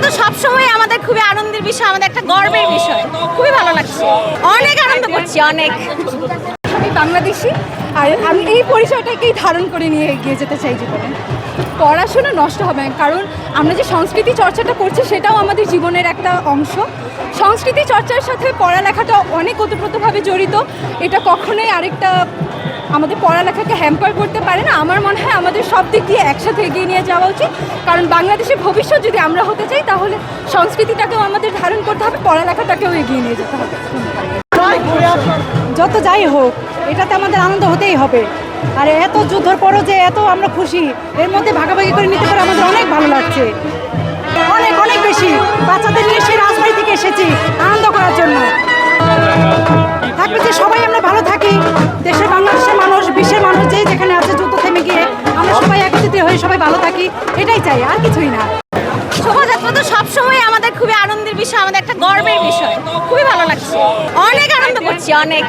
তো সবসময় আমাদের খুবই আনন্দের বিষয়, আমাদের একটা গর্বের বিষয়। খুবই ভালো লাগছে, অনেক আনন্দ করছি, অনেক। আমি বাংলাদেশি, আর আমি এই পরিচয়টাকেই ধারণ করে নিয়ে এগিয়ে যেতে চাই জীবনে। পড়াশোনা নষ্ট হবে না, কারণ আমরা যে সংস্কৃতি চর্চাটা করছি সেটাও আমাদের জীবনের একটা অংশ। সংস্কৃতি চর্চার সাথে পড়ালেখাটা অনেক ওতপ্রোতভাবে জড়িত। এটা কখনোই আরেকটা আমাদের পড়ালেখাকে হ্যাম্পার করতে পারে না। আমার মনে হয় আমাদের সব দিক দিয়ে একসাথে এগিয়ে নিয়ে যাওয়া উচিত, কারণ বাংলাদেশের ভবিষ্যৎ যদি আমরা হতে চাই তাহলে সংস্কৃতিটাকেও আমাদের ধারণ করতে হবে, পড়ালেখাটাকেও এগিয়ে নিয়ে যেতে হবে। যত যাই হোক, এটাতে আমাদের আনন্দ হতেই হবে। আর এত যুদ্ধের পরও যে এত আমরা খুশি, এর মধ্যে ভাগাভাগি করে নিতে পারে আমাদের অনেক ভালো লাগছে, অনেক অনেক বেশি। বাচ্চাদের নিয়ে সেই রাজবাড়ি থেকে এসেছি আনন্দ করার জন্য। থাকবে যে সবাই আমরা ভালো থাকি, দেশের বাংলাদেশের মানুষ, বিশ্বের মানুষ যেই যেখানে আছে, যুদ্ধ থেমে গিয়ে আমরা সবাই একত্রিত হয়ে সবাই ভালো থাকি, এটাই চাই, আর কিছুই না। শোভাযাত্রা তো সবসময় আমাদের খুবই আনন্দের বিষয়, আমাদের একটা গর্বের বিষয়। খুবই ভালো লাগছে, অনেক আনন্দ করছি, অনেক।